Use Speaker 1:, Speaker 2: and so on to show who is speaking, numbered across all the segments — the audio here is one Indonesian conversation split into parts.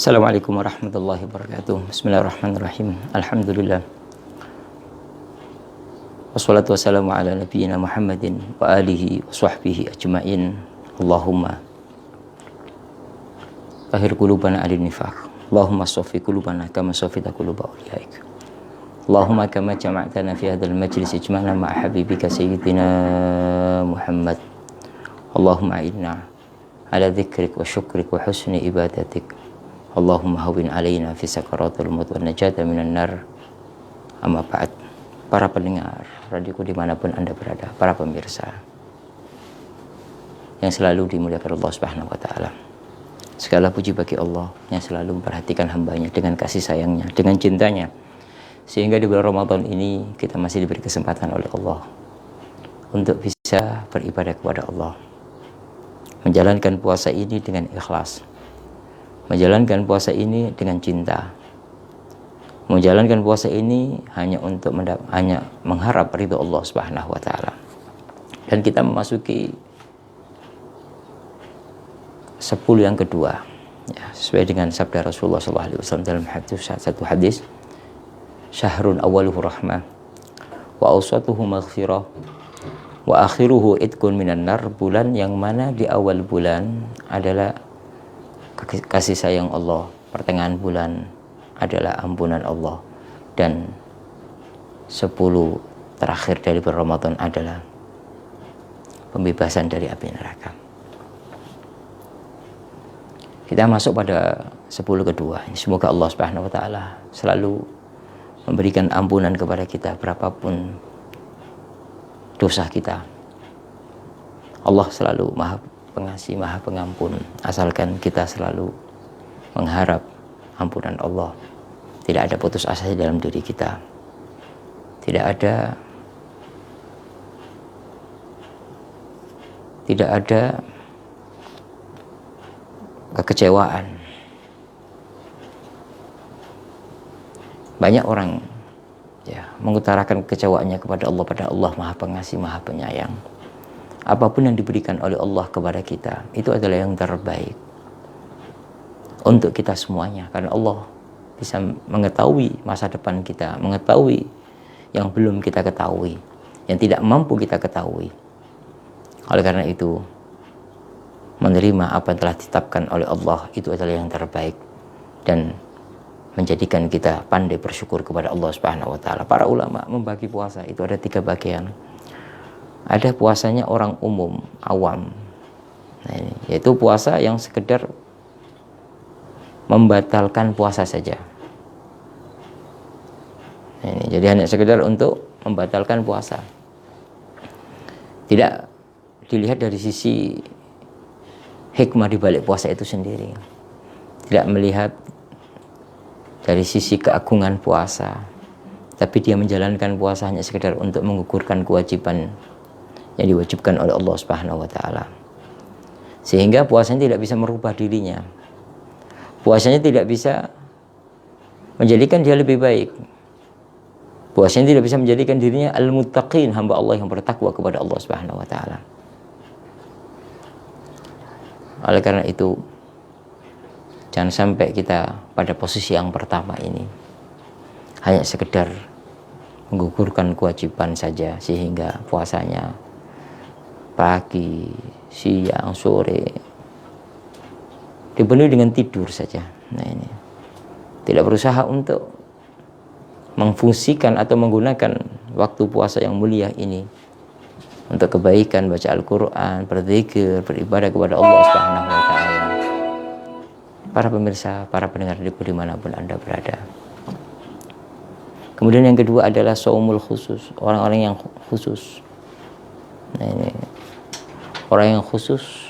Speaker 1: Assalamualaikum warahmatullahi wabarakatuh. Bismillahirrahmanirrahim. Alhamdulillah. Wassalatu wassalamu ala nabiyyina Muhammadin wa alihi wa sahbihi ajma'in. Allahumma tahhir qulubana 'anil nifaq. Allahumma shaffi qulubana kama shaffita quluba awliyaik. Allahumma kama jama'tana fi hadzal majlis ijma'na ma'a habibika sayyidina Muhammad. Allahumma a'inna ala dzikrik wa syukrik wa husni ibadatik. Allahumma hawwin alaina fi sakaratul maut wa najata minan nar. Amma ba'd. Para pendengar radioku dimanapun Anda berada, para pemirsa yang selalu dimuliakan Allah Subhanahu wa taala. Segala puji bagi Allah yang selalu memperhatikan hambanya dengan kasih sayangnya, dengan cintanya, sehingga di bulan Ramadan ini kita masih diberi kesempatan oleh Allah untuk bisa beribadah kepada Allah, menjalankan puasa ini dengan ikhlas, menjalankan puasa ini dengan cinta, menjalankan puasa ini hanya untuk hanya mengharap ridho Allah Subhanahu wa taala. Dan kita memasuki 10 yang kedua, ya, sesuai dengan sabda Rasulullah SAW dalam satu hadis, syahrun awaluhu rahmah wa awsatuhu maghfirah wa akhiruhu idkun minan nar. Bulan yang mana di awal bulan adalah kasih sayang Allah, pertengahan bulan adalah ampunan Allah, dan 10 terakhir dari bulan Ramadan adalah pembebasan dari api neraka. Kita masuk pada 10 kedua. Semoga Allah Subhanahu wa taala selalu memberikan ampunan kepada kita berapapun dosa kita. Allah selalu Maha Pengasih, Maha Pengampun, asalkan kita selalu mengharap ampunan Allah. Tidak ada putus asa di dalam diri kita. Tidak ada kekecewaan. Banyak orang mengutarakan kekecewaannya kepada Allah, pada Allah Maha Pengasih, Maha Penyayang. Apapun yang diberikan oleh Allah kepada kita, itu adalah yang terbaik untuk kita semuanya, karena Allah bisa mengetahui masa depan kita, mengetahui yang belum kita ketahui, yang tidak mampu kita ketahui. Oleh karena itu, menerima apa yang telah ditetapkan oleh Allah itu adalah yang terbaik, dan menjadikan kita pandai bersyukur kepada Allah Subhanahu wa taala. Para ulama membagi puasa itu ada 3 bagian. Ada puasanya orang umum, awam. Nah, ini, yaitu puasa yang sekedar membatalkan puasa saja. Nah, ini, jadi hanya sekedar untuk membatalkan puasa. Tidak dilihat dari sisi hikmah di balik puasa itu sendiri. Tidak melihat dari sisi keagungan puasa, tapi dia menjalankan puasa hanya sekedar untuk menggugurkan kewajiban yang diwajibkan oleh Allah Subhanahu wa taala. Sehingga puasanya tidak bisa merubah dirinya. Puasanya tidak bisa menjadikan dia lebih baik. Puasanya tidak bisa menjadikan dirinya al-muttaqin, hamba Allah yang bertakwa kepada Allah Subhanahu wa taala. Oleh karena itu, jangan sampai kita pada posisi yang pertama ini hanya sekedar menggugurkan kewajiban saja, sehingga puasanya pagi, siang, sore dipenuhi dengan tidur saja. Nah, ini tidak berusaha untuk memfungsikan atau menggunakan waktu puasa yang mulia ini untuk kebaikan, baca Al-Quran, berzikir, beribadah kepada Allah Subhanahu wa taala. Para pemirsa, para pendengar radioku dimanapun Anda berada. Kemudian yang kedua adalah shaumul khusus, orang-orang yang khusus. Nah, ini orang yang khusus,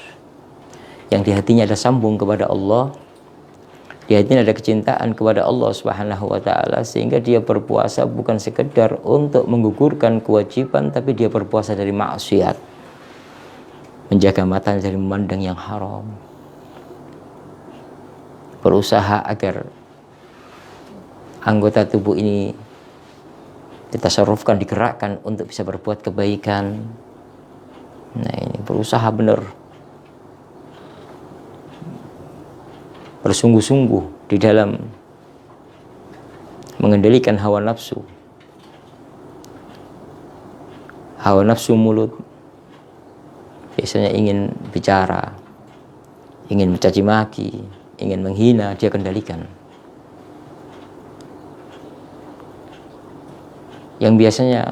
Speaker 1: yang di hatinya ada sambung kepada Allah, di hatinya ada kecintaan kepada Allah Subhanahu wa taala, sehingga dia berpuasa bukan sekedar untuk menggugurkan kewajiban, tapi dia berpuasa dari maksiat, menjaga mata dari memandang yang haram, berusaha agar anggota tubuh ini ditasarrufkan, digerakkan untuk bisa berbuat kebaikan. Nah, ini berusaha benar, bersungguh-sungguh di dalam mengendalikan hawa nafsu. Hawa nafsu mulut biasanya ingin bicara, ingin mencaci maki, ingin menghina, dia kendalikan. Yang biasanya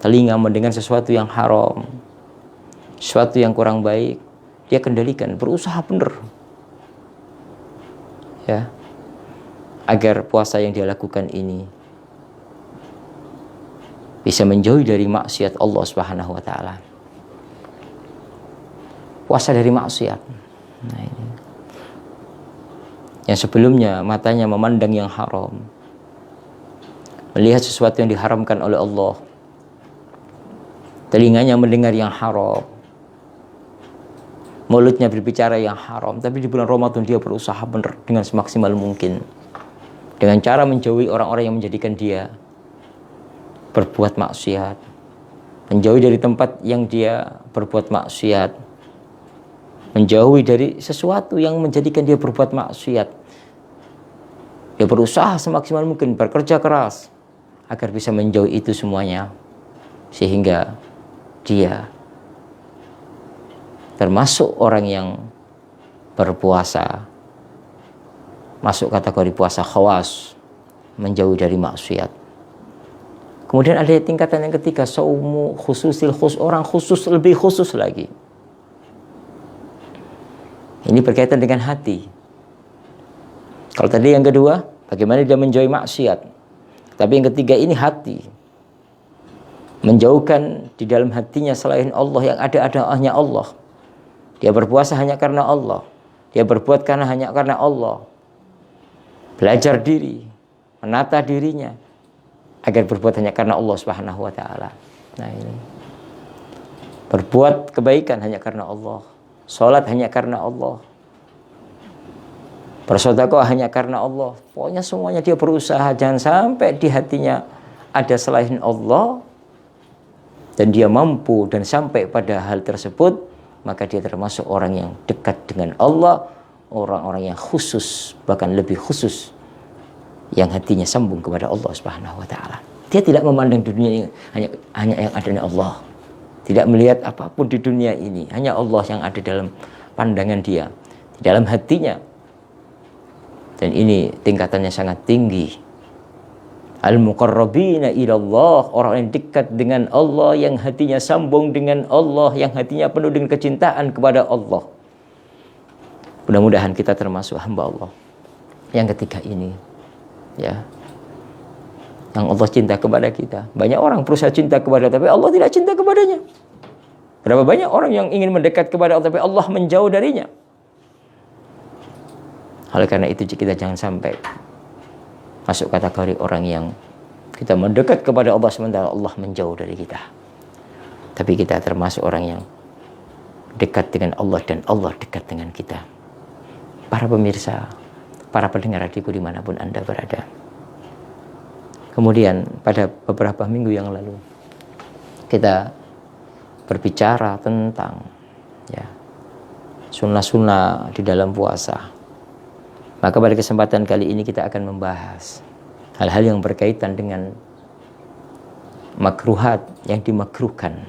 Speaker 1: telinga mendengar sesuatu yang haram, sesuatu yang kurang baik, dia kendalikan, berusaha benar, ya, agar puasa yang dia lakukan ini bisa menjauhi dari maksiat Allah Subhanahu wa taala. Puasa dari maksiat. Nah, ini. Yang sebelumnya matanya memandang yang haram, melihat sesuatu yang diharamkan oleh Allah, telinganya mendengar yang haram, mulutnya berbicara yang haram. Tapi di bulan Ramadan dia berusaha benar dengan semaksimal mungkin, dengan cara menjauhi orang-orang yang menjadikan dia berbuat maksiat, menjauhi dari tempat yang dia berbuat maksiat, menjauhi dari sesuatu yang menjadikan dia berbuat maksiat. Dia berusaha semaksimal mungkin, bekerja keras agar bisa menjauhi itu semuanya, sehingga dia termasuk orang yang berpuasa, masuk kategori puasa khawas, menjauhi dari maksiat. Kemudian ada tingkatan yang ketiga, saumu khususil khus, orang khusus, lebih khusus lagi. Ini berkaitan dengan hati. Kalau tadi yang kedua, bagaimana dia menjauhi maksiat. Tapi yang ketiga ini hati. Menjauhkan di dalam hatinya selain Allah, yang ada hanya Allah. Dia berpuasa hanya karena Allah. Dia berbuat hanya karena Allah. Belajar diri, menata dirinya agar berbuat hanya karena Allah Subhanahu wa taala. Nah, ini. Berbuat kebaikan hanya karena Allah. Salat hanya karena Allah. Bersedekah hanya karena Allah. Pokoknya semuanya dia berusaha jangan sampai di hatinya ada selain Allah, dan dia mampu dan sampai pada hal tersebut, maka dia termasuk orang yang dekat dengan Allah, orang-orang yang khusus, bahkan lebih khusus, yang hatinya sambung kepada Allah Subhanahu wa taala. Dia tidak memandang dunia ini hanya yang adanya Allah. Tidak melihat apapun di dunia ini, hanya Allah yang ada dalam pandangan dia, di dalam hatinya. Dan ini tingkatannya sangat tinggi. Al-muqarrabina ilallah, orang yang dekat dengan Allah, yang hatinya sambung dengan Allah, yang hatinya penuh dengan kecintaan kepada Allah. Mudah-mudahan kita termasuk hamba Allah yang ketiga ini, ya, yang Allah cinta kepada kita. Banyak orang berusaha cinta kepada Allah, tapi Allah tidak cinta kepadanya. Berapa banyak orang yang ingin mendekat kepada Allah, tapi Allah menjauh darinya. Oleh karena itu kita jangan sampai masuk kategori orang yang kita mendekat kepada Allah sementara Allah menjauh dari kita. Tapi kita termasuk orang yang dekat dengan Allah dan Allah dekat dengan kita. Para pemirsa, para pendengar radioku dimanapun Anda berada. Kemudian pada beberapa minggu yang lalu kita berbicara tentang, ya, sunnah-sunnah di dalam puasa. Maka pada kesempatan kali ini kita akan membahas hal-hal yang berkaitan dengan makruhat, yang dimakruhkan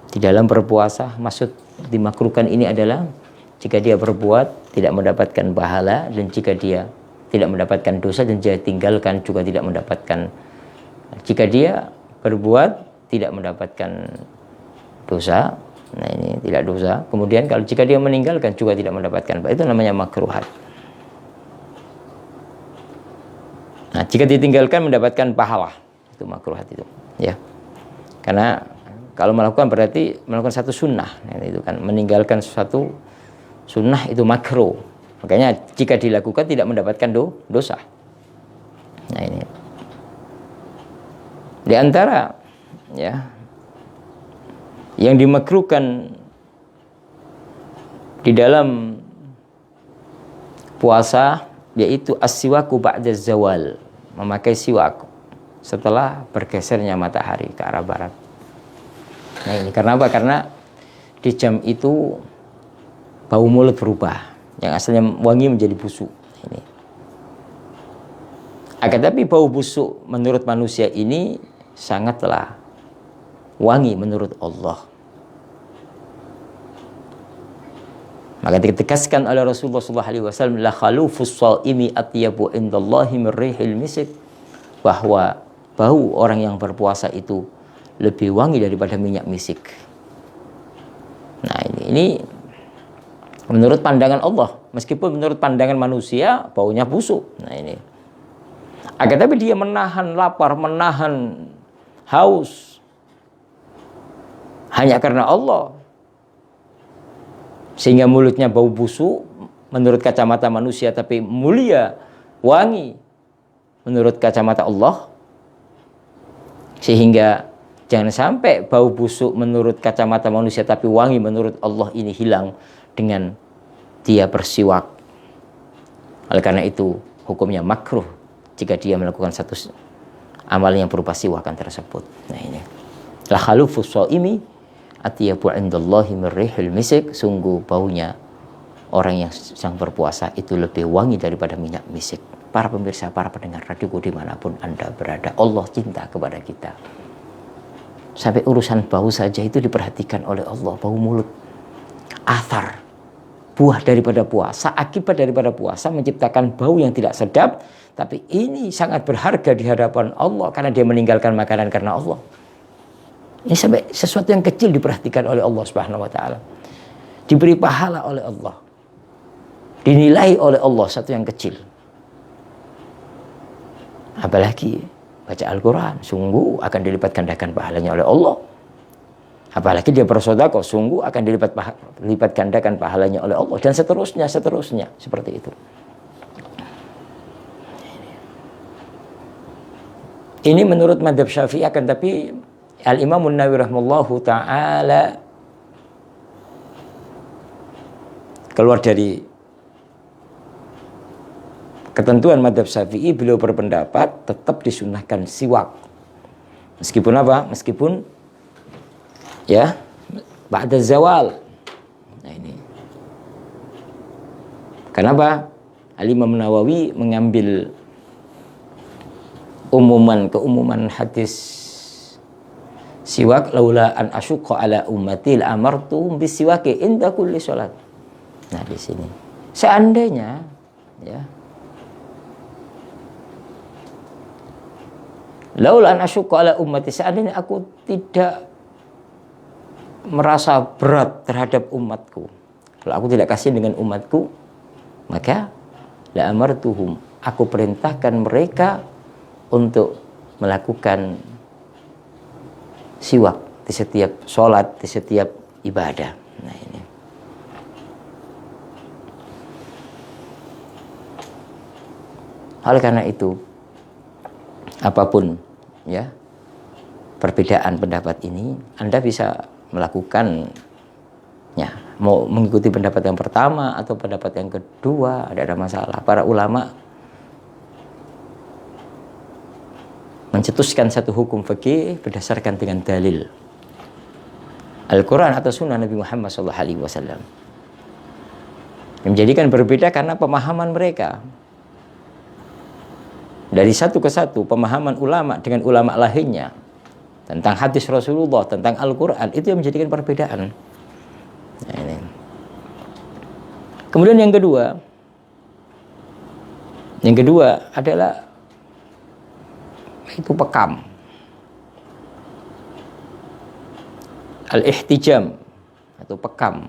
Speaker 1: di dalam berpuasa. Maksud dimakruhkan ini adalah jika dia berbuat tidak mendapatkan pahala, dan jika dia tidak mendapatkan dosa, dan jika tinggalkan juga tidak mendapatkan. Jika dia berbuat tidak mendapatkan dosa, nah ini tidak dosa. Kemudian kalau jika dia meninggalkan juga tidak mendapatkan, itu namanya makruhat. Nah, jika ditinggalkan mendapatkan pahala, itu makruhat itu, ya. Karena kalau melakukan berarti melakukan satu sunnah, nah, itu kan meninggalkan sesuatu sunnah itu makruh. Makanya jika dilakukan tidak mendapatkan dosa. Nah, ini di antara, ya, yang dimakruhkan di dalam puasa yaitu as-siwaku ba'da zawal, memakai siwak setelah bergesernya matahari ke arah barat. Nah, ini karena apa? Karena di jam itu bau mulut berubah, yang asalnya wangi menjadi busuk. Ini. Akan tapi bau busuk menurut manusia ini sangatlah wangi menurut Allah. Maka ditegaskan oleh Rasulullah SAW, la khalufus shaimi atyabu indallahi min rihil misk, bahwa bau orang yang berpuasa itu lebih wangi daripada minyak misik. Nah, ini menurut pandangan Allah, meskipun menurut pandangan manusia baunya busuk. Nah, ini. Akan tapi dia menahan lapar, menahan haus hanya karena Allah, sehingga mulutnya bau busuk menurut kacamata manusia, tapi mulia, wangi menurut kacamata Allah. Sehingga jangan sampai bau busuk menurut kacamata manusia tapi wangi menurut Allah ini hilang dengan dia bersiwak. Oleh karena itu hukumnya makruh jika dia melakukan satu amal yang berupa siwakan tersebut. Nah, ini la khalufus shaimi atyabu indallahi min rihil misk, sungguh baunya orang yang sedang berpuasa itu lebih wangi daripada minyak misik. Para pemirsa, para pendengar radioku dimanapun Anda berada, Allah cinta kepada kita. Sampai urusan bau saja itu diperhatikan oleh Allah, bau mulut. Athar, buah daripada puasa, akibat daripada puasa menciptakan bau yang tidak sedap, tapi ini sangat berharga di hadapan Allah karena dia meninggalkan makanan karena Allah. Ini sampai sesuatu yang kecil diperhatikan oleh Allah Subhanahu wa taala. Diberi pahala oleh Allah. Dinilai oleh Allah satu yang kecil. Apalagi baca Al-Quran, sungguh akan dilipat gandakan pahalanya oleh Allah. Apalagi dia bersedekah, sungguh akan dilipat gandakan pahalanya oleh Allah. Dan seterusnya, seperti itu. Ini menurut mazhab Syafi'i, akan tapi Al-Imam An-Nawawi rahimahullahu ta'ala keluar dari ketentuan mazhab Syafi'i. Beliau berpendapat tetap disunahkan siwak. Meskipun apa? Meskipun ya ba'da zawal. Nah, ini. Kenapa? Al-Imam Nawawi mengambil keumuman hadis siwak, laula an asyqa ala ummati la amartu bisiwaki inda kulli salat. Nah, di sini seandainya ya laula an asyqa ala ummati, seandainya aku tidak merasa berat terhadap umatku, kalau aku tidak kasih dengan umatku, maka la amartuhum, aku perintahkan mereka untuk melakukan siwak di setiap sholat, di setiap ibadah. Nah, ini. Oleh karena itu, apapun ya perbedaan pendapat ini, Anda bisa melakukan ya, mau mengikuti pendapat yang pertama atau pendapat yang kedua, tidak ada masalah. Para ulama mencetuskan satu hukum fikih berdasarkan dengan dalil Al-Quran atau Sunnah Nabi Muhammad SAW. Yang menjadikan berbeda karena pemahaman mereka. Dari satu ke satu, pemahaman ulama dengan ulama lainnya tentang hadis Rasulullah, tentang Al-Quran, itu yang menjadikan perbedaan. Nah, ini. Kemudian yang kedua adalah itu pekam, al-ihtijam atau pekam,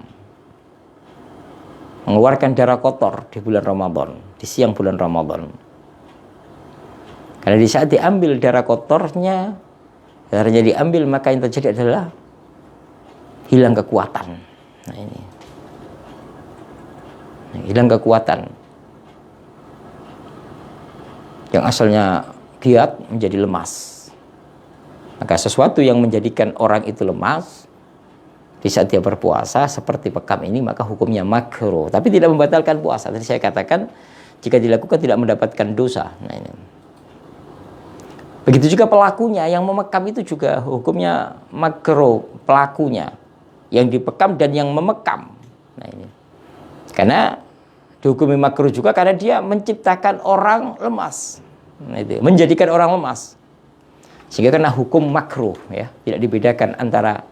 Speaker 1: mengeluarkan darah kotor di bulan Ramadan, di siang bulan Ramadan. Karena di saat diambil darahnya diambil, maka yang terjadi adalah hilang kekuatan. Nah, ini hilang kekuatan yang asalnya giat menjadi lemas. Maka sesuatu yang menjadikan orang itu lemas di saat dia berpuasa seperti pekam ini, maka hukumnya makruh, tapi tidak membatalkan puasa. Tadi saya katakan jika dilakukan tidak mendapatkan dosa. Nah, ini. Begitu juga pelakunya yang memekam itu juga hukumnya makruh, pelakunya yang dipekam dan yang memekam. Nah, ini. Karena Dihukumi makruh juga karena dia menciptakan orang lemas. Nah, itu menjadikan orang lemas. Sehingga kena hukum makruh, ya, tidak dibedakan antara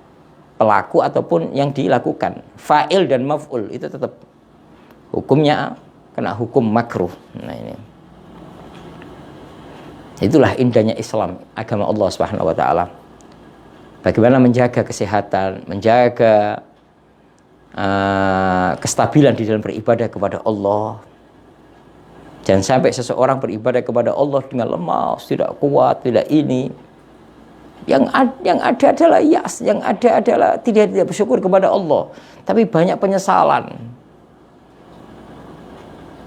Speaker 1: pelaku ataupun yang dilakukan. Fa'il dan maf'ul itu tetap hukumnya kena hukum makruh. Nah, ini. Itulah indahnya Islam, agama Allah Subhanahu wa taala. Bagaimana menjaga kesehatan, menjaga kestabilan di dalam beribadah kepada Allah. Jangan sampai seseorang beribadah kepada Allah dengan lemas, tidak kuat, tidak ini. Yang ada adalah yas, yang ada adalah tidak bersyukur kepada Allah, tapi banyak penyesalan.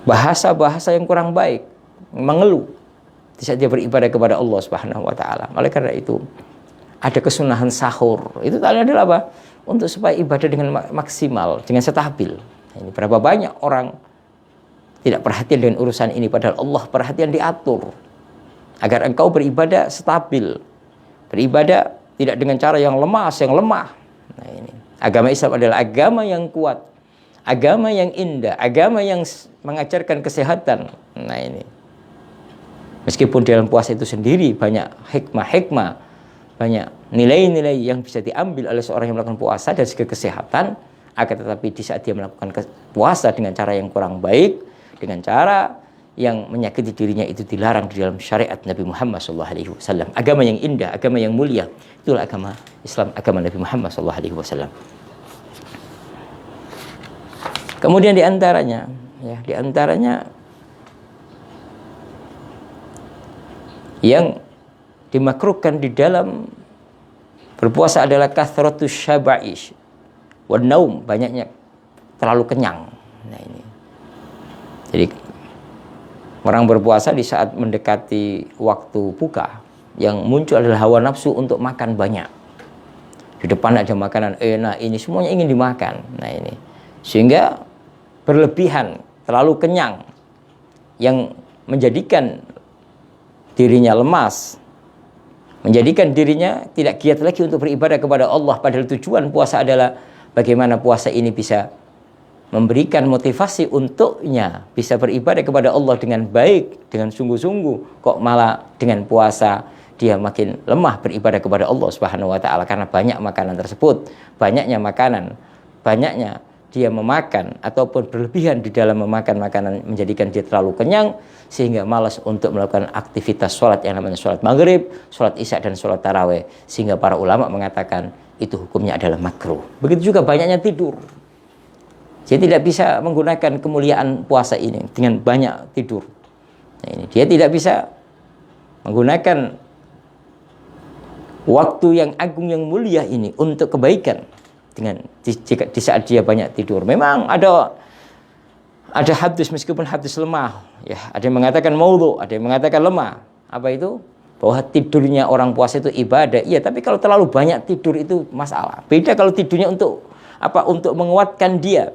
Speaker 1: Bahasa-bahasa yang kurang baik, mengeluh di saat dia beribadah kepada Allah Subhanahu wa taala. Oleh karena itu, ada kesunahan sahur. Itu tadi adalah apa? Untuk supaya ibadah dengan maksimal, dengan stabil. Ini berapa banyak orang tidak perhatian dengan urusan ini, padahal Allah perhatian diatur agar engkau beribadah stabil, beribadah tidak dengan cara yang lemah. Nah, ini agama Islam adalah agama yang kuat, agama yang indah, agama yang mengajarkan kesehatan. Nah, ini meskipun dalam puasa itu sendiri banyak hikmah, banyak nilai-nilai yang bisa diambil oleh seorang yang melakukan puasa dari segi kesehatan, akan tetapi di saat dia melakukan puasa dengan cara yang kurang baik, dengan cara yang menyakiti dirinya, itu dilarang di dalam syariat Nabi Muhammad SAW. Agama yang indah, agama yang mulia, itulah agama Islam, agama Nabi Muhammad SAW. Kemudian di antaranya yang dimakruhkan di dalam berpuasa adalah kathratus syaba'ish wan naum, banyaknya terlalu kenyang. Nah, ini. Jadi orang berpuasa di saat mendekati waktu buka, yang muncul adalah hawa nafsu untuk makan banyak. Di depan ada makanan enak, ini semuanya ingin dimakan. Nah, ini. Sehingga berlebihan, terlalu kenyang, yang menjadikan dirinya lemas, menjadikan dirinya tidak giat lagi untuk beribadah kepada Allah. Padahal tujuan puasa adalah bagaimana puasa ini bisa memberikan motivasi untuknya bisa beribadah kepada Allah dengan baik, dengan sungguh-sungguh. Kok malah dengan puasa dia makin lemah beribadah kepada Allah Subhanahu wa taala karena banyak makanan tersebut, banyaknya makanan, banyaknya dia memakan ataupun berlebihan di dalam memakan makanan menjadikan dia terlalu kenyang sehingga malas untuk melakukan aktivitas sholat yang namanya sholat maghrib, sholat isya dan sholat taraweh, sehingga para ulama mengatakan itu hukumnya adalah makruh. Begitu juga banyaknya tidur. Dia tidak bisa menggunakan kemuliaan puasa ini dengan banyak tidur. Nah, ini dia tidak bisa menggunakan waktu yang agung yang mulia ini untuk kebaikan dengan di saat dia banyak tidur. Memang ada hadis, meskipun hadis lemah, ya, ada yang mengatakan maudhu, ada yang mengatakan lemah. Apa itu? Bahwa tidurnya orang puasa itu ibadah. Iya, tapi kalau terlalu banyak tidur itu masalah. Beda kalau tidurnya untuk apa? Untuk menguatkan dia,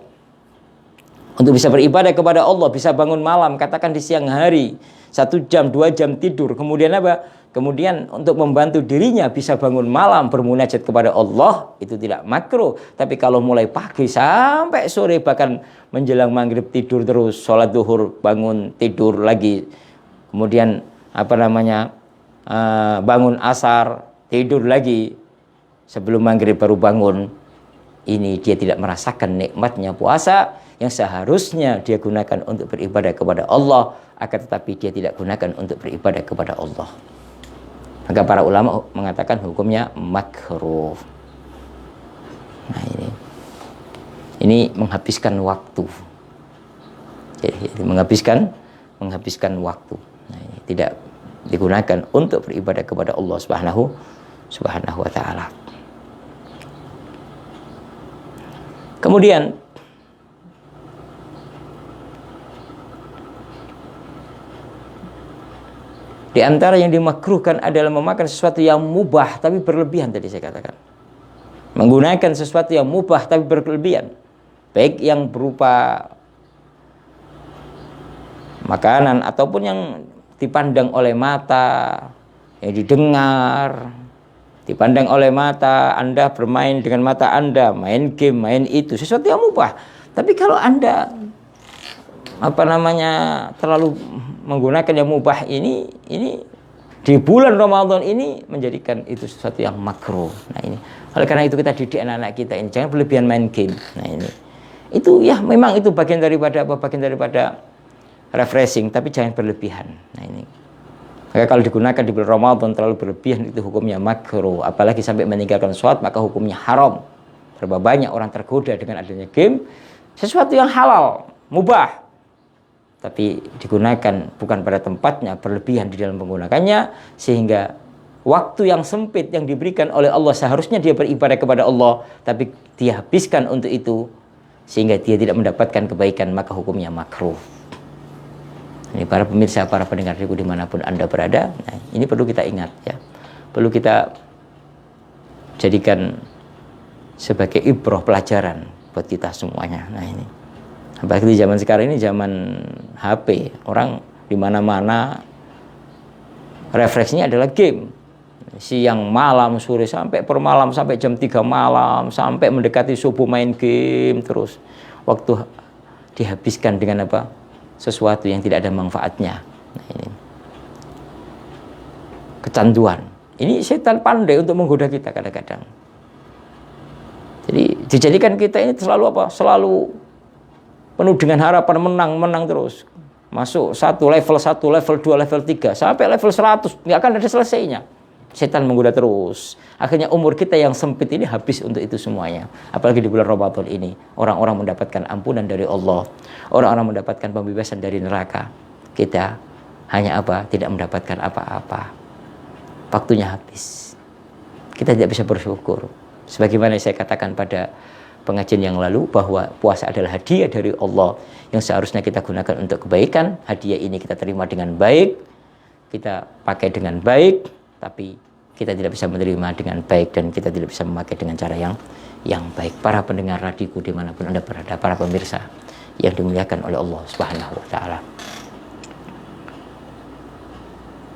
Speaker 1: untuk bisa beribadah kepada Allah, bisa bangun malam, katakan di siang hari 1 jam, 2 jam tidur. Kemudian apa? Kemudian untuk membantu dirinya bisa bangun malam bermunajat kepada Allah, itu tidak makruh. Tapi kalau mulai pagi sampai sore, bahkan menjelang maghrib tidur terus, sholat duhur bangun tidur lagi, kemudian bangun asar tidur lagi, sebelum maghrib baru bangun, ini dia tidak merasakan nikmatnya puasa yang seharusnya dia gunakan untuk beribadah kepada Allah, akan tetapi dia tidak gunakan untuk beribadah kepada Allah. Maka para ulama mengatakan hukumnya makruh. Nah, ini menghabiskan waktu. Jadi menghabiskan waktu. Nah, ini tidak digunakan untuk beribadah kepada Allah Subhanahu wa taala. Kemudian di antara yang dimakruhkan adalah memakan sesuatu yang mubah tapi berlebihan, tadi saya katakan. Menggunakan sesuatu yang mubah tapi berlebihan. Baik yang berupa makanan ataupun yang dipandang oleh mata, yang didengar, dipandang oleh mata. Anda bermain dengan mata Anda, main game, main itu, sesuatu yang mubah. Tapi kalau Anda terlalu menggunakan yang mubah ini di bulan Ramadan ini menjadikan itu sesuatu yang makruh. Nah ini, oleh karena itu kita didik anak-anak kita ini jangan berlebihan main game. Nah ini, itu ya memang itu bagian daripada refreshing, tapi jangan berlebihan. Nah ini, maka kalau digunakan di bulan Ramadan terlalu berlebihan itu hukumnya makruh, apalagi sampai meninggalkan sholat maka hukumnya haram. Berapa banyak orang tergoda dengan adanya game, sesuatu yang halal, mubah, tapi digunakan bukan pada tempatnya, berlebihan di dalam menggunakannya, sehingga waktu yang sempit yang diberikan oleh Allah seharusnya dia beribadah kepada Allah, tapi dia habiskan untuk itu, sehingga dia tidak mendapatkan kebaikan, maka hukumnya makruh. Ini para pemirsa, para pendengar dimanapun Anda berada, nah, ini perlu kita ingat ya, perlu kita jadikan sebagai ibrah pelajaran buat kita semuanya. Nah ini, apalagi di zaman sekarang ini zaman HP, orang di mana-mana refleksnya adalah game. Siang, malam, sore, sampai permalam, sampai jam 3 malam, sampai mendekati subuh main game terus. Waktu dihabiskan dengan apa? Sesuatu yang tidak ada manfaatnya. Nah, ini kecanduan. Ini setan pandai untuk menggoda kita kadang-kadang. Jadi dijadikan kita ini selalu apa? Selalu penuh dengan harapan menang terus. Masuk level 1, level 2, level 3, sampai level 100, nggak akan ada selesainya. Setan menggoda terus. Akhirnya umur kita yang sempit ini habis untuk itu semuanya. Apalagi di bulan Ramadan ini, orang-orang mendapatkan ampunan dari Allah, orang-orang mendapatkan pembebasan dari neraka. Kita hanya apa? Tidak mendapatkan apa-apa. Waktunya habis. Kita tidak bisa bersyukur. Sebagaimana saya katakan pada pengajian yang lalu, bahwa puasa adalah hadiah dari Allah yang seharusnya kita gunakan untuk kebaikan. Hadiah ini kita terima dengan baik, kita pakai dengan baik, tapi kita tidak bisa menerima dengan baik dan kita tidak bisa memakai dengan cara yang baik. Para pendengar radioku dimanapun Anda berada, para pemirsa yang dimuliakan oleh Allah Subhanahu wa Ta'ala,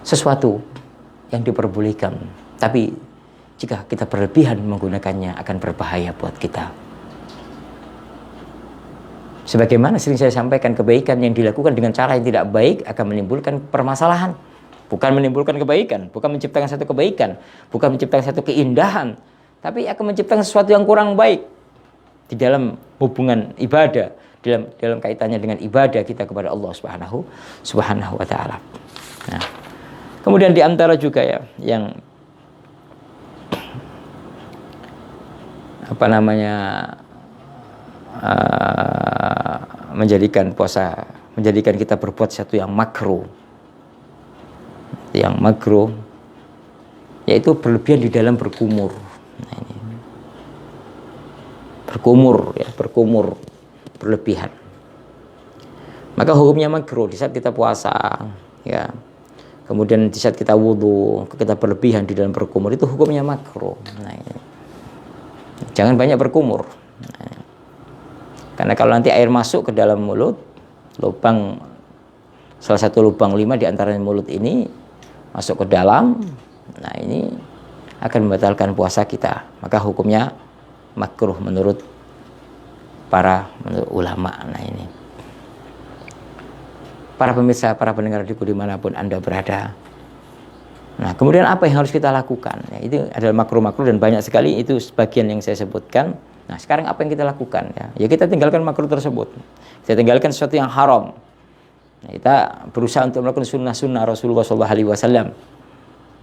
Speaker 1: sesuatu yang diperbolehkan, tapi jika kita berlebihan menggunakannya akan berbahaya buat kita. Sebagaimana sering saya sampaikan, kebaikan yang dilakukan dengan cara yang tidak baik akan menimbulkan permasalahan. Bukan menimbulkan kebaikan, bukan menciptakan satu kebaikan, bukan menciptakan satu keindahan, tapi akan menciptakan sesuatu yang kurang baik di dalam hubungan ibadah, dalam kaitannya dengan ibadah kita kepada Allah Subhanahu wa Ta'ala. Nah, kemudian di antara juga ya yang menjadikan puasa, menjadikan kita berbuat sesuatu yang makruh, yaitu berlebihan di dalam berkumur. Nah, ini. Berkumur berlebihan. Maka hukumnya makruh di saat kita puasa, ya. Kemudian di saat kita wudhu, kita berlebihan di dalam berkumur, itu hukumnya makruh. Nah, ini. Jangan banyak berkumur. Nah, karena kalau nanti air masuk ke dalam mulut, salah satu lubang 5 di antara mulut ini masuk ke dalam, nah ini akan membatalkan puasa kita. Maka hukumnya makruh menurut ulama. Nah ini, para pemirsa, para pendengar dimanapun Anda berada. Nah kemudian apa yang harus kita lakukan? Ya, itu adalah makruh dan banyak sekali, itu sebagian yang saya sebutkan. Nah sekarang apa yang kita lakukan? Ya kita tinggalkan makruh tersebut. Kita tinggalkan sesuatu yang haram. Nah, kita berusaha untuk melakukan sunnah Rasulullah SAW.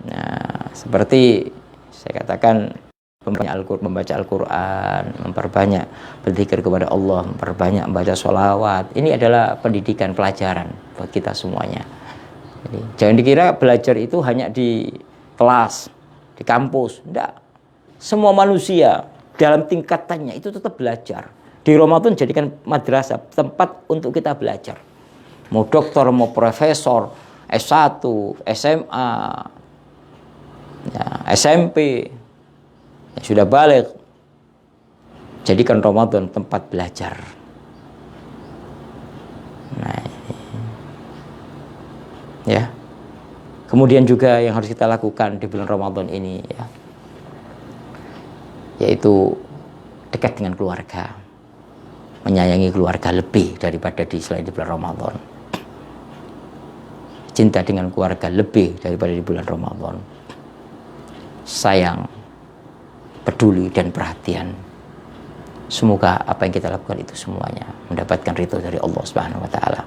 Speaker 1: Nah, seperti saya katakan, membaca Al-Quran, memperbanyak berzikir kepada Allah, memperbanyak membaca sholawat. Ini adalah pendidikan, pelajaran buat kita semuanya. Jadi, jangan dikira belajar itu hanya di kelas, di kampus. Tidak. Semua manusia dalam tingkatannya itu tetap belajar. Di Ramadan jadikan madrasah, tempat untuk kita belajar. Mau dokter, mau profesor, S1, SMA, ya, SMP, ya, sudah balik, jadikan Ramadan tempat belajar. Nah, ya. Kemudian juga yang harus kita lakukan di bulan Ramadan ini, ya, yaitu dekat dengan keluarga. menyayangi keluarga lebih daripada selain di bulan Ramadan. Cinta dengan keluarga lebih daripada di bulan Ramadan. Sayang, peduli dan perhatian. Semoga apa yang kita lakukan itu semuanya mendapatkan ridho dari Allah Subhanahu wa taala.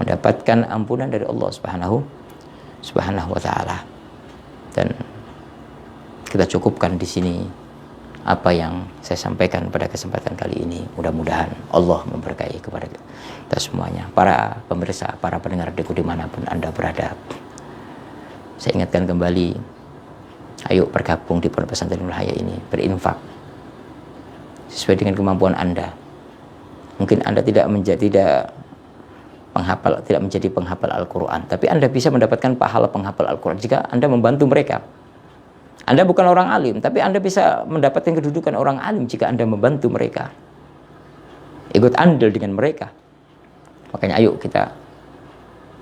Speaker 1: Mendapatkan ampunan dari Allah Subhanahu wa taala. Dan kita cukupkan di sini apa yang saya sampaikan pada kesempatan kali ini. Mudah-mudahan Allah memberkahi kepada kita semuanya. Para pemirsa, para pendengar Deku dimanapun Anda berada, saya ingatkan kembali, ayo bergabung di Pondok Pesantren Nurul Hayat ini, berinfak sesuai dengan kemampuan Anda. Mungkin Anda tidak menjadi penghafal Al-Quran, tapi Anda bisa mendapatkan pahala penghafal Al-Quran jika Anda membantu mereka. Anda bukan orang alim, tapi Anda bisa mendapatkan kedudukan orang alim jika Anda membantu mereka, ikut andil dengan mereka. Makanya ayo kita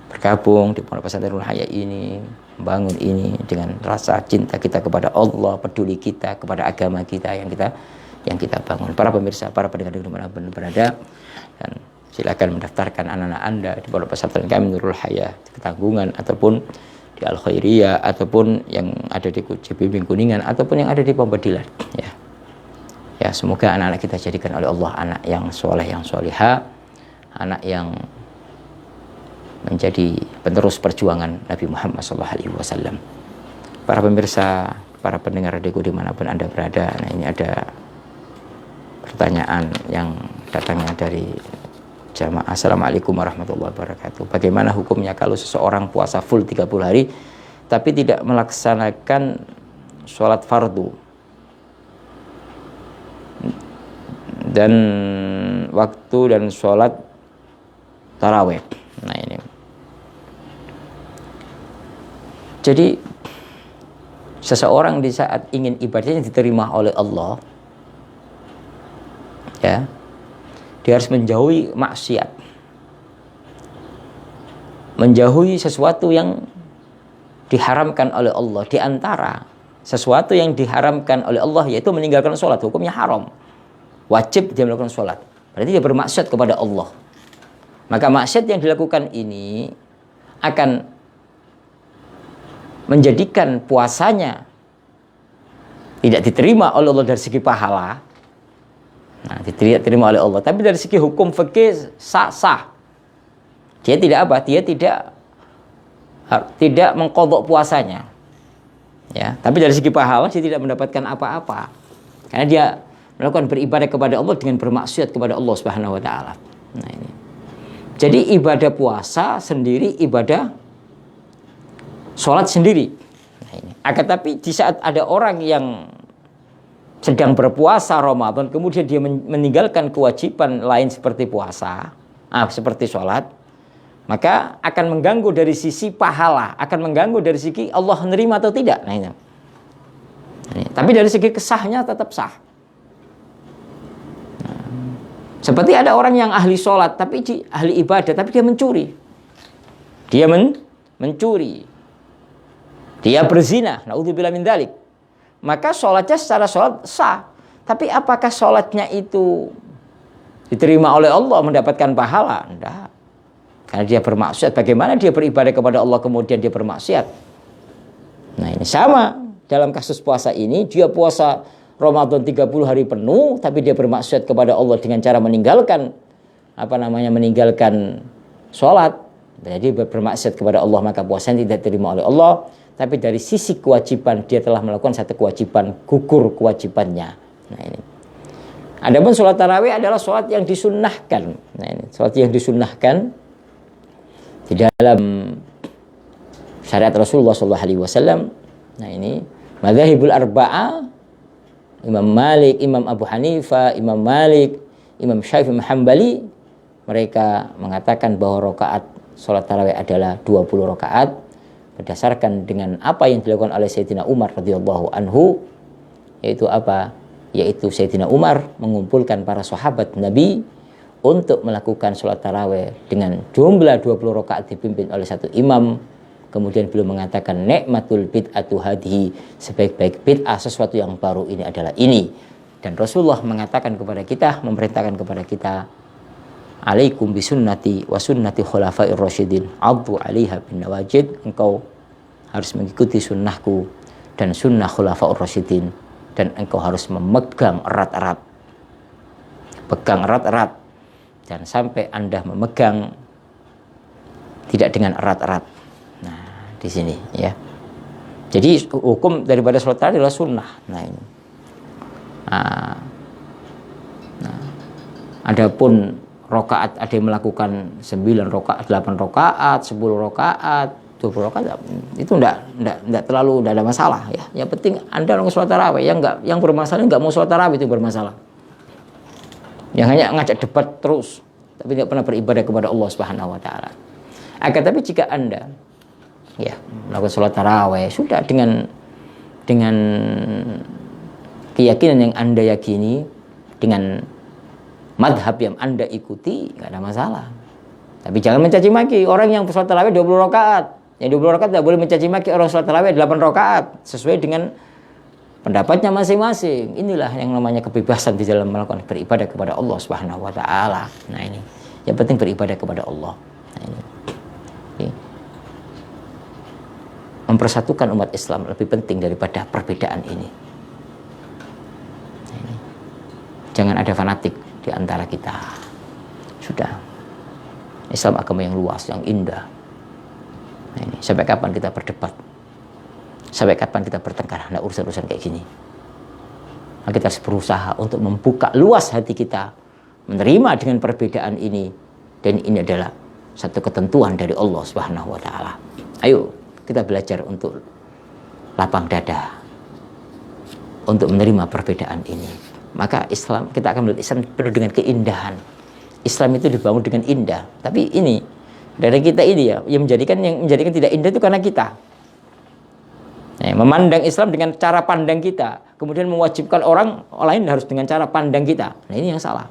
Speaker 1: bergabung di Pondok Pesantren Nurul Hayat ini, membangun ini dengan rasa cinta kita kepada Allah, peduli kita kepada agama kita yang kita bangun. Para pemirsa, para pendengar dimanapun berada, dan silakan mendaftarkan anak-anak Anda di Pondok Pesantren kami Nurul Hayat di Ketanggungan, ataupun di Al-Khairiyah, ataupun yang ada di Cibimbing Kuningan, ataupun yang ada di Pembedilan. Ya, semoga anak-anak kita jadikan oleh Allah anak yang soleh, yang solihah, anak yang menjadi penerus perjuangan Nabi Muhammad SAW. Para pemirsa, para pendengar Deku dimanapun Anda berada, nah ini ada pertanyaan yang datangnya dari jamaah. Assalamualaikum warahmatullahi wabarakatuh. Bagaimana hukumnya kalau seseorang puasa full 30 hari tapi tidak melaksanakan sholat fardu dan waktu dan sholat taraweh? Nah ini, jadi seseorang di saat ingin ibadahnya diterima oleh Allah, ya, dia harus menjauhi maksiat, menjauhi sesuatu yang diharamkan oleh Allah. Di antara sesuatu yang diharamkan oleh Allah yaitu meninggalkan sholat, hukumnya haram. Wajib dia melakukan sholat, berarti dia bermaksiat kepada Allah. Maka maksiat yang dilakukan ini akan menjadikan puasanya tidak diterima oleh Allah dari segi pahala. Nah, diterima oleh Allah, tapi dari segi hukum fikih sah. Dia tidak apa? Dia tidak mengqadha puasanya. Ya, tapi dari segi pahala dia tidak mendapatkan apa-apa. Karena dia melakukan beribadah kepada Allah dengan bermaksiat kepada Allah Subhanahu wa taala. Nah, ini. Jadi ibadah puasa sendiri, ibadah sholat sendiri. Nah, ini. Akan tapi di saat ada orang yang sedang berpuasa Ramadan, kemudian dia meninggalkan kewajiban lain seperti puasa, seperti sholat, maka akan mengganggu dari sisi pahala, akan mengganggu dari sisi Allah menerima atau tidak. Nah, ini. Tapi dari segi kesahnya tetap sah. Nah, seperti ada orang yang ahli sholat, tapi ahli ibadah, tapi dia mencuri. Dia mencuri. Dia berzina. Na'udzubillah min dzalik. Maka sholatnya secara sholat sah. Tapi apakah sholatnya itu diterima oleh Allah, mendapatkan pahala? Tidak. Karena dia bermaksiat. Bagaimana dia beribadah kepada Allah kemudian dia bermaksiat? Nah ini sama. Dalam kasus puasa ini, dia puasa Ramadan 30 hari penuh, tapi dia bermaksiat kepada Allah dengan cara meninggalkan sholat. Jadi bermaksiat kepada Allah, maka puasanya tidak diterima oleh Allah. Tapi dari sisi kewajiban dia telah melakukan satu kewajiban, gugur kewajibannya. Nah ini. Adapun sholat tarawih adalah sholat yang disunnahkan. Nah ini, sholat yang disunnahkan di dalam syariat Rasulullah SAW. Nah ini, madzhabul arba'ah, Imam Malik, Imam Abu Hanifah, Imam Malik, Imam Syafi'i, Imam Hambali, mereka mengatakan bahwa rakaat sholat tarawih adalah 20 rakaat. Berdasarkan dengan apa yang dilakukan oleh Sayyidina Umar radhiyallahu anhu, yaitu apa? Yaitu Sayyidina Umar mengumpulkan para sahabat Nabi untuk melakukan sholat tarawih dengan jumlah 20 rakaat dipimpin oleh satu imam. Kemudian beliau mengatakan, nikmatul bid'atu hadhi, sebaik-baik bid'ah sesuatu yang baru ini adalah ini. Dan Rasulullah mengatakan kepada kita, memerintahkan kepada kita, alaikum bisunnati wa sunnati khulafair rasyidin, addu 'alaiha bin nawajid. Engkau harus mengikuti sunnahku dan sunnah khulafaur rasyidin, dan engkau harus memegang erat-erat. Pegang erat-erat, dan sampai Anda memegang tidak dengan erat-erat. Nah, di sini ya. Jadi hukum daripada sholat tarawih adalah sunnah. Nah ini. Nah, adapun rakaat, ada yang melakukan 9 rakaat, 8 rakaat, 10 rakaat, 20 rakaat, itu enggak terlalu, enggak ada masalah ya. Yang penting Anda orang sholat tarawih, yang bermasalah enggak mau sholat tarawih itu bermasalah. Yang hanya ngajak debat terus, tapi tidak pernah beribadah kepada Allah Subhanahu wa taala. Akan tapi jika Anda ya melakukan sholat tarawih sudah dengan keyakinan yang Anda yakini, dengan madhab yang Anda ikuti, nggak ada masalah. Tapi jangan mencaci maki orang yang sholat tarawih 20 rakaat. Yang 20 rakaat tidak boleh mencaci maki orang sholat tarawih 8 rakaat, sesuai dengan pendapatnya masing-masing. Inilah yang namanya kebebasan di dalam melakukan beribadah kepada Allah Subhanahu wa taala. Nah ini, yang penting beribadah kepada Allah. Nah ini. Mempersatukan umat Islam lebih penting daripada perbedaan ini. Nah ini. Jangan ada fanatik di antara kita. Sudah. Islam agama yang luas, yang indah. Nah ini, sampai kapan kita berdebat? Sampai kapan kita bertengkar? Nah, urusan-urusan kayak gini. Nah, kita harus berusaha untuk membuka luas hati kita, menerima dengan perbedaan ini, dan ini adalah satu ketentuan dari Allah Subhanahu wa taala. Ayo kita belajar untuk lapang dada untuk menerima perbedaan ini. Maka Islam, kita akan melihat Islam penuh dengan keindahan. Islam itu dibangun dengan indah. Tapi ini dari kita ini ya, yang menjadikan tidak indah itu karena kita. Nah, memandang Islam dengan cara pandang kita, kemudian mewajibkan orang lain harus dengan cara pandang kita. Nah ini yang salah.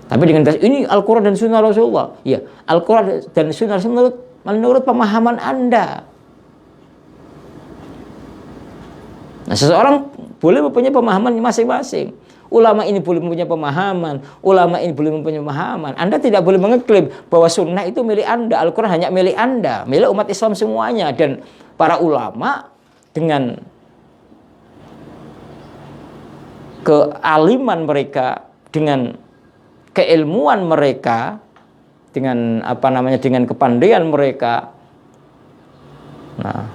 Speaker 1: Tapi dengan ini Al-Quran dan Sunnah Rasulullah. Ya, Al-Quran dan Sunnah Rasulullah menurut pemahaman Anda. Nah, seseorang boleh mempunyai pemahaman masing-masing. Ulama ini boleh mempunyai pemahaman, ulama ini boleh mempunyai pemahaman. Anda tidak boleh mengklaim bahwa sunnah itu milik Anda, Al-Quran hanya milik Anda, milik umat Islam semuanya. Dan para ulama dengan kealiman mereka, dengan keilmuan mereka, dengan dengan kepandaian mereka, nah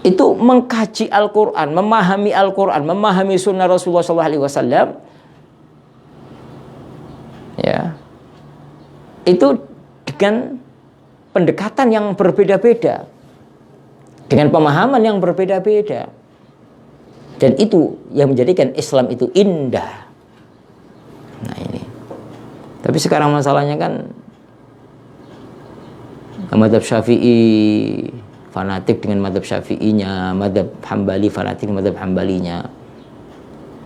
Speaker 1: itu mengkaji Al-Quran, memahami Al-Quran, memahami sunnah Rasulullah SAW, ya, itu dengan pendekatan yang berbeda-beda, dengan pemahaman yang berbeda-beda, dan itu yang menjadikan Islam itu indah. Nah ini. Tapi sekarang masalahnya kan mazhab Syafi'i fanatik dengan mazhab Syafi'inya, mazhab Hambali fanatik dengan mazhab Hambalinya.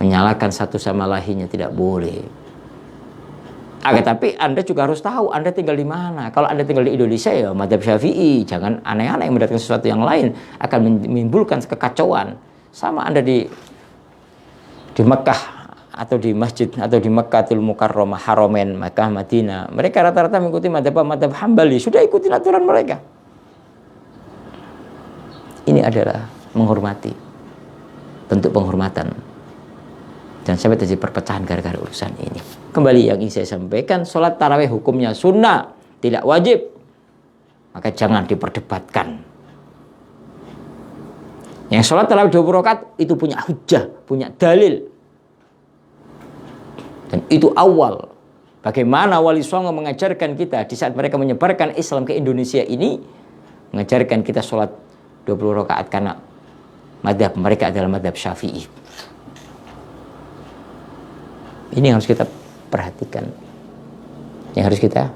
Speaker 1: Menyalahkan satu sama lainnya tidak boleh. Tapi Anda juga harus tahu Anda tinggal di mana. Kalau Anda tinggal di Indonesia ya mazhab Syafi'i, jangan aneh-aneh mendatangkan sesuatu yang lain, akan menimbulkan kekacauan. Sama Anda di Mekah atau di masjid atau di Mekkatul Mukarramah, Haramain, Makkah, Madinah, mereka rata-rata mengikuti mazhab Hambali, sudah ikuti aturan mereka. Ini adalah menghormati, bentuk penghormatan. Dan sampai terjadi perpecahan gara-gara urusan ini. Kembali yang ingin saya sampaikan, sholat tarawih hukumnya sunnah, tidak wajib. Maka jangan diperdebatkan. Yang sholat tarawih 20 rakaat itu punya hujah, punya dalil. Dan itu awal bagaimana Wali Songo mengajarkan kita di saat mereka menyebarkan Islam ke Indonesia ini, mengajarkan kita sholat 20 rakaat karena madhab mereka adalah madhab Syafi'i. Ini yang harus kita perhatikan, yang harus kita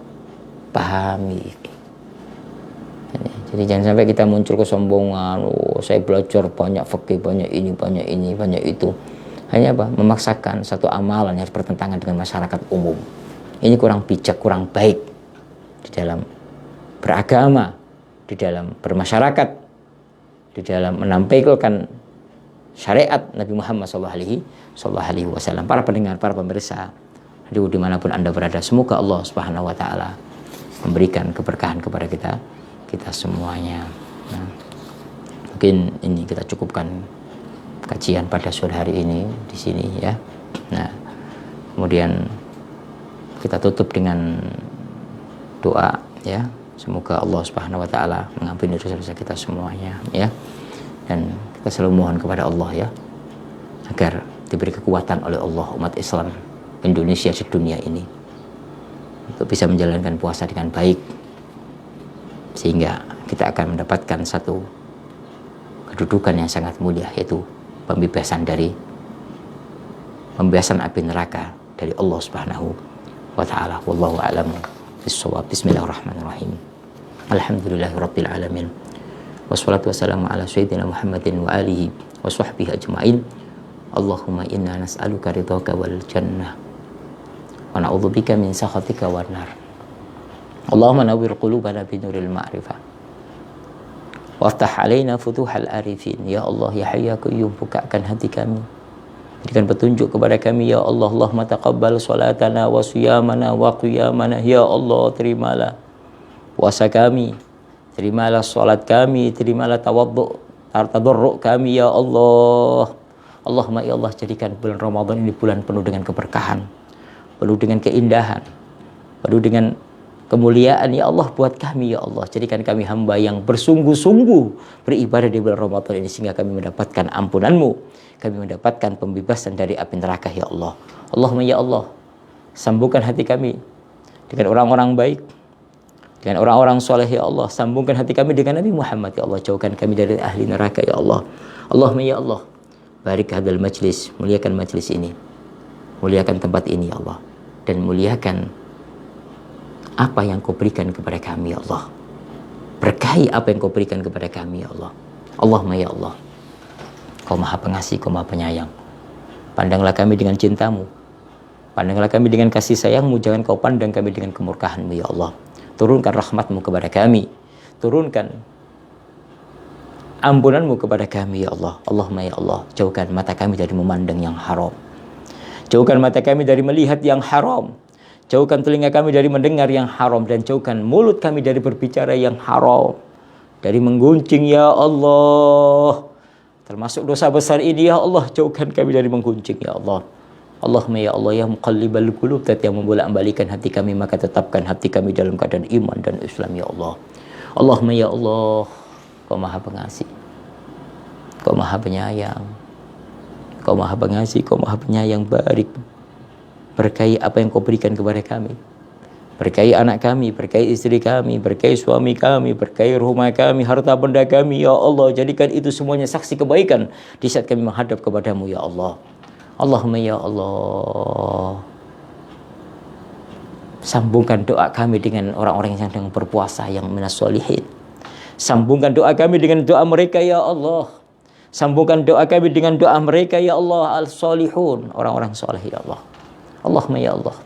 Speaker 1: pahami. Jadi jangan sampai kita muncul kesombongan, saya belajar banyak fikih, banyak ini, banyak itu. Hanya memaksakan satu amalan yang harus bertentangan dengan masyarakat umum. Ini kurang bijak, kurang baik di dalam beragama, di dalam bermasyarakat, di dalam menampilkan syariat Nabi Muhammad SAW. Para pendengar, para pemirsa, dimanapun Anda berada, semoga Allah Subhanahu wa taala memberikan keberkahan kepada kita semuanya. Nah, mungkin ini kita cukupkan kajian pada sore hari ini di sini ya. Nah, kemudian kita tutup dengan doa ya. Semoga Allah Subhanahu wa taala mengampuni dosa-dosa kita semuanya ya. Dan kita selalu mohon kepada Allah ya, agar diberi kekuatan oleh Allah umat Islam Indonesia sedunia ini untuk bisa menjalankan puasa dengan baik, sehingga kita akan mendapatkan satu kedudukan yang sangat mulia, yaitu pembebasan api neraka dari Allah Subhanahu wa taala. Wallahu a'lam bissawab. Bismillahirrahmanirrahim. Alhamdulillahirabbil alamin. Wassalatu wassalamu ala sayyidina Muhammadin wa alihi wa sahbihi ajmain. Allahumma inna nas'aluka ridhaka wal jannah wa na'udzubika min sakhatika wan nar. Allahumma nawwir qulubana bi nuril ma'rifah waftah alaina futuhal arifin. Ya Allah, ya Hayy ya Qayyum, bukakan hati kami, berikan petunjuk kepada kami ya Allah. Allahumma taqabbal salatana wa siyamana wa qiyamana. Ya Allah, terimalah puasa kami, terimalah salat kami, terimalah tadarruk kami ya Allah. Allahumma ya Allah, jadikan bulan Ramadan ini bulan penuh dengan keberkahan, penuh dengan keindahan, penuh dengan kemuliaan ya Allah buat kami ya Allah. Jadikan kami hamba yang bersungguh-sungguh beribadah di bulan Ramadan ini, sehingga kami mendapatkan ampunan-Mu, kami mendapatkan pembebasan dari api neraka ya Allah. Allahumma ya Allah, sambungkan hati kami dengan orang-orang baik, dengan orang-orang soleh ya Allah. Sambungkan hati kami dengan Nabi Muhammad ya Allah. Jauhkan kami dari ahli neraka ya Allah. Allahumma ya Allah, barik hadal majlis, muliakan majlis ini, muliakan tempat ini ya Allah, dan muliakan apa yang Kau berikan kepada kami ya Allah. Berkahi apa yang Kau berikan kepada kami ya Allah. Allahumma ya Allah, Kau maha pengasih, Kau maha penyayang. Pandanglah kami dengan cinta-Mu, pandanglah kami dengan kasih sayang-Mu. Jangan Kau pandang kami dengan kemurkaan-Mu ya Allah. Turunkan rahmat-Mu kepada kami, turunkan ampunan-Mu kepada kami ya Allah. Allahumma ya Allah, jauhkan mata kami dari memandang yang haram, jauhkan mata kami dari melihat yang haram, jauhkan telinga kami dari mendengar yang haram, dan jauhkan mulut kami dari berbicara yang haram, dari menggunjing ya Allah. Termasuk dosa besar ini ya Allah, jauhkan kami dari menggunjing ya Allah. Allahumma ya Allah, ya muqallibal qulub, yang membolak-balikan hati kami, maka tetapkan hati kami dalam keadaan iman dan Islam ya Allah. Allahumma ya Allah, Kau maha pengasih, Kau maha penyayang, Kau maha pengasih, Kau maha penyayang. Barik, berkahi apa yang Kau berikan kepada kami, berkahi anak kami, berkahi istri kami, berkahi suami kami, berkahi rumah kami, harta benda kami ya Allah. Jadikan itu semuanya saksi kebaikan di saat kami menghadap kepadamu ya Allah. Allahumma ya Allah, sambungkan doa kami dengan orang-orang yang sedang berpuasa, yang minas sholihin. Sambungkan doa kami dengan doa mereka ya Allah. Sambungkan doa kami dengan doa mereka ya Allah, al-sholihun, orang-orang soleh ya Allah. Allahumma ya Allah,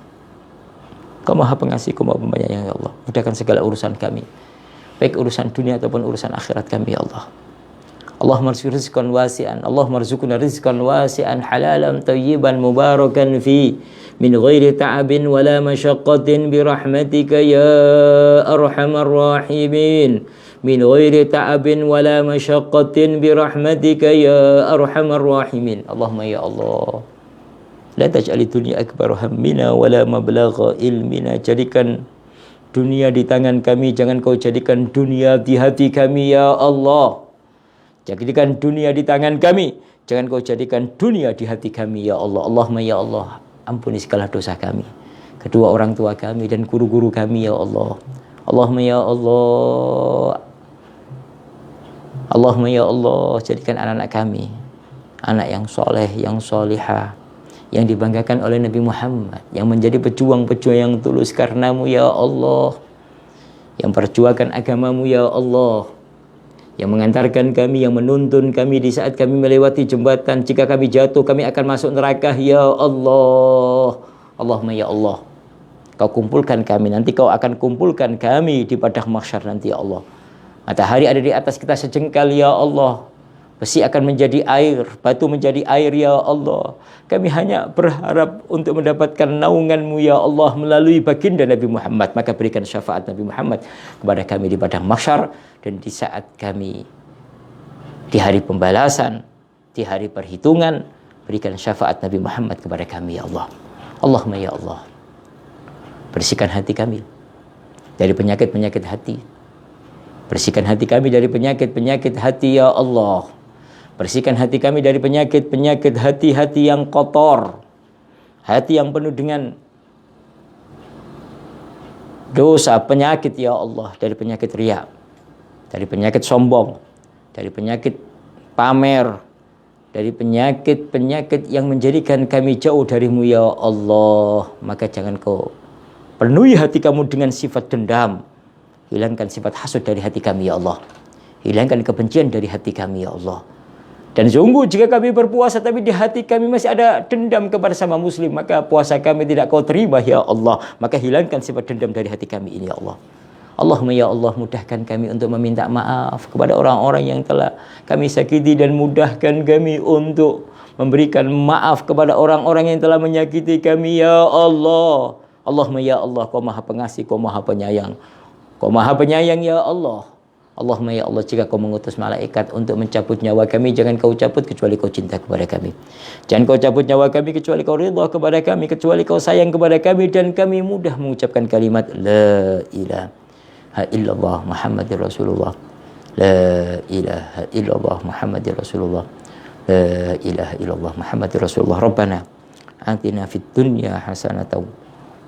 Speaker 1: Kau maha pengasih, Kau maha penyayang ya Allah. Mudahkan segala urusan kami, baik urusan dunia ataupun urusan akhirat kami ya Allah. Allahumma rzuqna rizqan wasi'an, Allahumma rzuqna rizqan wasi'an halalan tayyiban mubarakan fi min ghairi ta'abin wala masyaqqatin bi rahmatika ya arhamar rahimin. Min ghairi ta'abin wala masyaqqatin bi rahmatika ya arhamar rahimin. Allahumma ya Allah, la taj'alid dunya akbar hammina wala mablagha ilmina. Jadikan dunia di tangan kami, jangan Kau jadikan dunia di hati kami ya Allah. Jadikan dunia di tangan kami, jangan Kau jadikan dunia di hati kami ya Allah. Allahumma ya Allah, ampuni segala dosa kami, kedua orang tua kami dan guru-guru kami ya Allah. Allahumma ya Allah, Allahumma ya Allah, jadikan anak-anak kami anak yang soleh, yang solihah, yang dibanggakan oleh Nabi Muhammad, yang menjadi pejuang-pejuang yang tulus karenamu ya Allah, yang perjuangkan agamamu ya Allah, yang mengantarkan kami, yang menuntun kami di saat kami melewati jembatan. Jika kami jatuh, kami akan masuk neraka ya Allah. Allahumma ya Allah, Kau kumpulkan kami, nanti Kau akan kumpulkan kami di padang mahsyar nanti ya Allah. Matahari ada di atas kita sejengkal ya Allah, Besi akan menjadi air, batu menjadi air ya Allah. Kami hanya berharap untuk mendapatkan naungan-Mu ya Allah melalui baginda Nabi Muhammad. Maka berikan syafaat Nabi Muhammad kepada kami di padang mahsyar dan di saat kami di hari pembalasan, di hari perhitungan. Berikan syafaat Nabi Muhammad kepada kami ya Allah. Allahumma ya Allah, bersihkan hati kami dari penyakit-penyakit hati. Bersihkan hati kami dari penyakit-penyakit hati ya Allah. Bersihkan hati kami dari penyakit-penyakit hati-hati yang kotor. Hati yang penuh dengan dosa, penyakit ya Allah. Dari penyakit riya, dari penyakit sombong, dari penyakit pamer, dari penyakit-penyakit yang menjadikan kami jauh dari-Mu ya Allah. Maka jangan Kau penuhi hati kamu dengan sifat dendam. Hilangkan sifat hasud dari hati kami ya Allah. Hilangkan kebencian dari hati kami ya Allah. Dan sungguh jika kami berpuasa tapi di hati kami masih ada dendam kepada sama muslim, maka puasa kami tidak Kau terima ya Allah. Maka hilangkan sifat dendam dari hati kami ini ya Allah. Allahumma ya Allah, mudahkan kami untuk meminta maaf kepada orang-orang yang telah kami sakiti, dan mudahkan kami untuk memberikan maaf kepada orang-orang yang telah menyakiti kami ya Allah. Allahumma ya Allah, Kau Maha Pengasih, Kau Maha Penyayang. Kau Maha Penyayang ya Allah. Allahumma ya Allah, jika Kau mengutus malaikat untuk mencabut nyawa kami, jangan Kau cabut kecuali Kau cinta kepada kami. Jangan Kau cabut nyawa kami kecuali Kau ridha kepada kami, kecuali Kau sayang kepada kami, dan kami mudah mengucapkan kalimat La ilaha illallah Muhammadur Rasulullah. La ilaha illallah Muhammadur Rasulullah. La ilaha illallah Muhammadur Rasulullah. Rabbana atina fid dunya hasanatan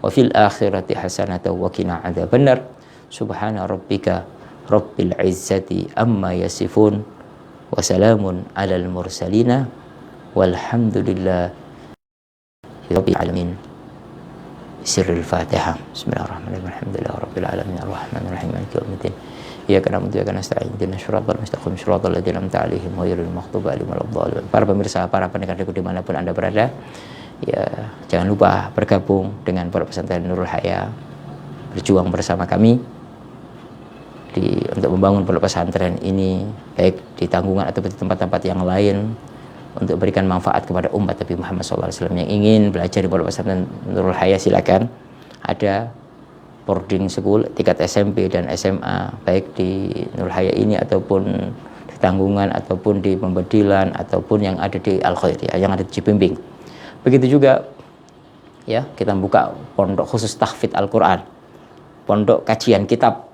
Speaker 1: wa fil akhirati hasanatan wa qina adzabannar. Subhana rabbika Rabbil izzati amma yasifun wa salamun alal mursalina walhamdulillah rabbil alamin. Sirrul Fatihah. Bismillahirrahmanirrahim. Alhamdulillah rabbil alamin arrahmanir rahim maliki yaumiddin. Iyyaka na'budu wa iyyaka nasta'in. Ihdinas siratal mustaqim siratal ladzina an'amta 'alaihim ghairil maghdubi 'alaihim waladdallin. Para pemirsa, para pendengar dimanapun Anda berada, ya jangan lupa bergabung dengan Pondok Pesantren Nurul Haya, berjuang bersama kami untuk membangun pondok pesantren ini, baik di Tanggungan atau di tempat-tempat yang lain, untuk berikan manfaat kepada umat Nabi Muhammad SAW. Yang ingin belajar di pondok pesantren Nurul Haya, silakan. Ada boarding school tingkat SMP dan SMA, baik di Nurul Haya ini ataupun di Tanggungan ataupun di Pembedilan ataupun yang ada di Al Khair, ya, yang ada di Cibimbing. Begitu juga ya, kita buka pondok khusus tahfidz Al-Qur'an, pondok kajian kitab,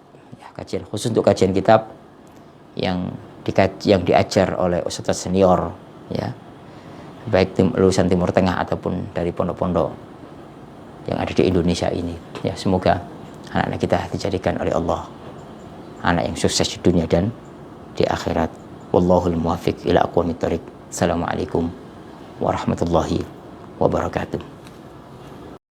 Speaker 1: kajian khusus untuk kajian kitab yang diajar oleh ustadz senior, ya, baik lulusan Timur Tengah ataupun dari pondok-pondok yang ada di Indonesia ini. Ya, semoga anak-anak kita dijadikan oleh Allah anak yang sukses di dunia dan di akhirat. Wallahul muwaffiq ila aqwamit thoriq. Assalamualaikum warahmatullahi wabarakatuh.